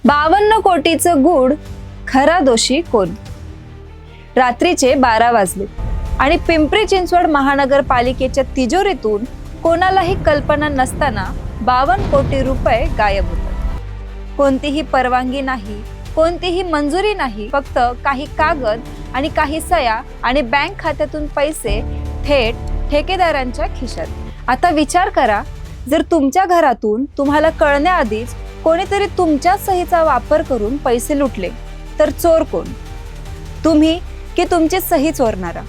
52 कोटीचं गूढ, खरा दोषी कोण? रात्रीचे 12 वाजले आणि पिंपरी चिंचवड महानगरपालिकेच्या तिजोरीतून कोणालाही कल्पना नसताना 52 कोटी रुपये गायब होतात. कोणतीही परवानगी नाही, कोणतीही मंजुरी नाही, फक्त काही कागद आणि काही सह्या आणि बँक खात्यातून पैसे थेट ठेकेदारांच्या खिशात. आता विचार करा, जर तुमच्या घरातून तुम्हाला कळण्याआधीच कोणीतरी तुमच्या सहीचा वापर करून पैसे लुटले तर चोर कोण? तुम्ही की तुमची सही चोरणारा?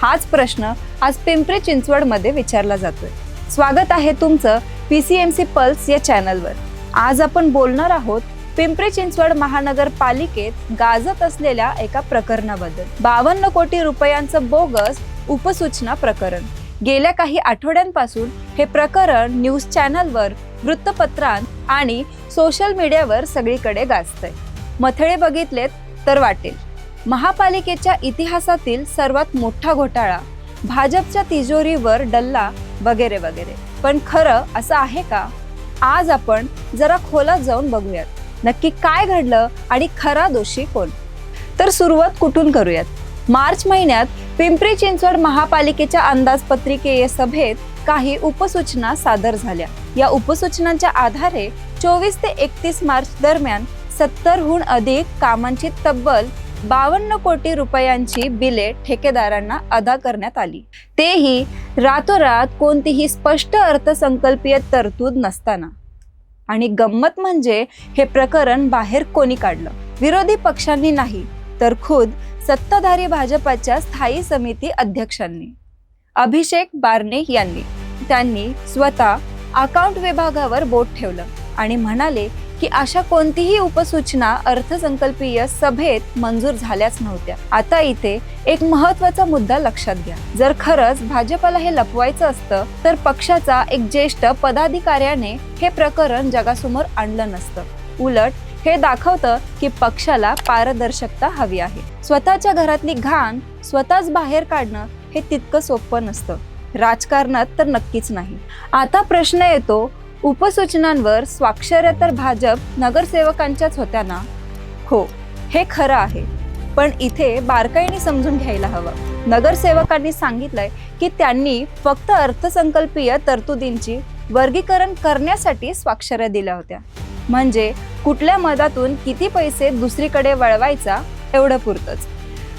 हाच प्रश्न आज पिंपरी चिंचवड मध्ये विचारला जातोय. स्वागत आहे तुमचं PCMC पल्स या चॅनलवर. आज आपण बोलणार आहोत पिंपरी चिंचवड महानगरपालिकेत गाजत असलेल्या एका प्रकरणाबद्दल. 52 कोटी रुपयांचं बोगस उपसूचना प्रकरण. गेल्या काही आठवड्यांपासून हे प्रकरण न्यूज चॅनलवर, वृत्तपत्रांत आणि सोशल मीडियावर सगळीकडे गाजतंय. मथळे बघितलेत तर वाटेल महापालिकेच्या इतिहासातील सर्वात मोठा घोटाळा, भाजपच्या तिजोरीवर डल्ला वगैरे वगैरे. पण खरं असं आहे का? आज आपण जरा खोलात जाऊन बघूयात नक्की काय घडलं आणि खरा दोषी कोण. तर सुरुवात कुठून करूयात? मार्च महिन्यात पिंपरी चिंचवड महापालिकेच्या अंदाजपत्रिकेय सभेत काही उपसूचना सादर झाल्या. या उपसूचनांच्या आधारे 24 ते 31 मार्च दरम्यान 70हून अधिक कामांची तब्बल 52 कोटी रुपयांची बिले ठेकेदारांना अदा करण्यात आली. तेही रातोरात कोणतीही स्पष्ट अर्थसंकल्पीय तरतूद नसताना. आणि गंमत म्हणजे हे प्रकरण बाहेर कोणी काढलं? विरोधी पक्षांनी नाही, तर खुद सत्ताधारी भाजपाच्या स्थायी समिती अध्यक्षांनी, अभिषेक बारणे यांनी. त्यांनी स्वतः अकाउंट विभागावर बोट ठेवलं आणि म्हणाले की अशा कोणतीही उपसूचना अर्थसंकल्पीय सभेत मंजूर झाल्याच नव्हत्या. आता इथे एक महत्त्वाचा मुद्दा लक्षात घ्या. जर खरंच भाजपला हे लपवायचं असतं तर पक्षाचा एक ज्येष्ठ पदाधिकाऱ्याने हे प्रकरण जगासमोर आणलं नसतं. उलट हे दाखवतं की पक्षाला पारदर्शकता हवी आहे. स्वतःच्या घरातली घाण स्वतःच बाहेर काढणं हे तितकं सोपं नसतं, राजकारणात तर नक्कीच नाही. आता प्रश्न येतो, उपसूचनांवर स्वाक्षऱ्या तर भाजप नगरसेवकांच्याच होत्या ना? हो, हे खरं आहे, पण इथे बारकाईने समजून घ्यायला हवं. नगरसेवकांनी सांगितलंय की त्यांनी फक्त अर्थसंकल्पीय तरतुदींची वर्गीकरण करण्यासाठी स्वाक्षऱ्या दिल्या होत्या. म्हणजे कुठल्या मदातून किती पैसे दुसरीकडे वळवायचा एवढं पुरतंच.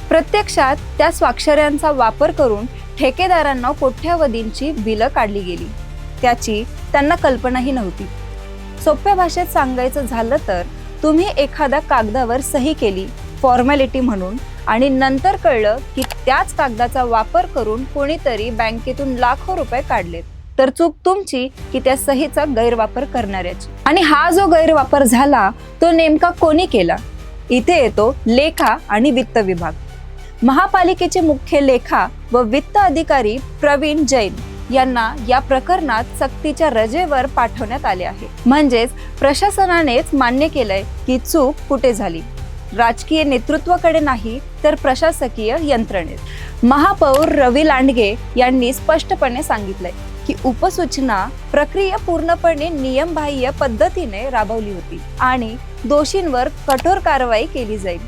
प्रत्यक्षात त्या स्वाक्षऱ्यांचा वापर करून ठेकेदारांना कोट्यावधींची बिलं काढली गेली. त्याची त्यांना कल्पनाही नव्हती. सोप्या भाषेत सांगायचं झालं तर, तुम्ही एखाद्या कागदावर सही केली फॉर्मॅलिटी म्हणून आणि नंतर कळलं की त्याच कागदाचा वापर करून कोणीतरी बँकेतून लाखो रुपये काढलेत, तर चूक तुमची की त्या सहीचा गैरवापर करणाऱ्याची. आणि हा जो गैरवापर झाला तो नेमका कोणी केला? इथे येतो लेखा आणि वित्त विभाग. महापालिकेचे मुख्य लेखा व वित्त अधिकारी प्रवीण जैन यांना या प्रकरणात सक्तीच्या रजेवर पाठवण्यात आले आहे. म्हणजेच प्रशासनानेच मान्य केलंय की चूक कुठे झाली. राजकीय नेतृत्वाकडे नाही, तर प्रशासकीय यंत्रणेत. महापौर रवी लांडगे यांनी स्पष्टपणे सांगितलंय की उपसूचना प्रक्रिया पूर्णपणे नियमबाह्य पद्धतीने राबवली होती आणि दोषींवर कठोर कारवाई केली जाईल.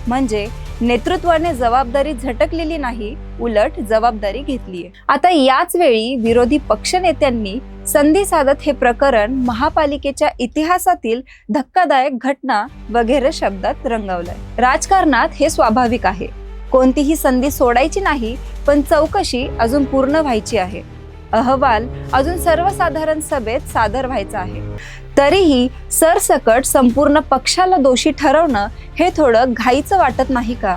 म्हणजे नेतृत्वाने जबाबदारी झटकलेली नाही, उलट जबाबदारी घेतलीये. आता याच वेळी विरोधी पक्षनेत्यांनी संधी साधत हे प्रकरण महापालिकेच्या इतिहासातील धक्कादायक घटना वगैरे शब्दात रंगवलंय. राजकारणात हे स्वाभाविक आहे. कोणतीही संधी सोडायची नाही, पण चौकशी अजून पूर्ण व्हायची आहे. अहवाल अजून सर्वसाधारण सभेत सादर व्हायचा आहे. तरीही सरसकट संपूर्ण पक्षाला दोषी ठरवणं हे थोडं घाईचं वाटत नाही का?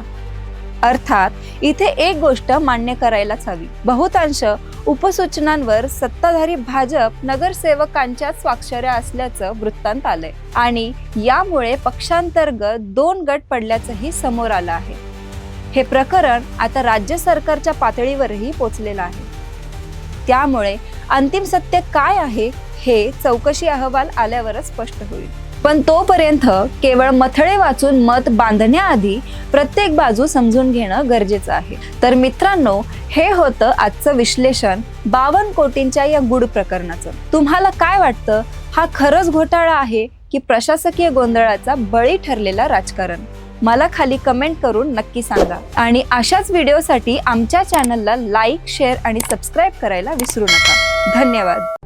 अर्थात इथे एक गोष्ट मान्य करायलाच हवी. बहुतांश उपसूचनांवर सत्ताधारी भाजप नगरसेवकांच्या स्वाक्षऱ्या असल्याचं वृत्तांत आलंय आणि यामुळे पक्षांतर्गत 2 गट पडल्याचंही समोर आलं आहे. हे प्रकरण आता राज्य सरकारच्या पातळीवरही पोचलेलं आहे. त्यामुळे अंतिम सत्य काय आहे हे चौकशी अहवाल आल्यावरच स्पष्ट होईल. पण तोपर्यंत केवळ मथळे वाचून मत बांधण्याआधी प्रत्येक बाजू समजून घेणं गरजेचं आहे. तर मित्रांनो, हे होतं आजचं विश्लेषण 52 कोटींच्या या गूढ प्रकरणाचं. तुम्हाला काय वाटतं? हा खरंच घोटाळा आहे की प्रशासकीय गोंधळाचा बळी ठरलेला राजकारण? मला खाली कमेंट करून नक्की सांगा. आणि अशाच व्हिडिओसाठी आमच्या चॅनलला लाईक, शेअर आणि सबस्क्राईब करायला विसरू नका. धन्यवाद.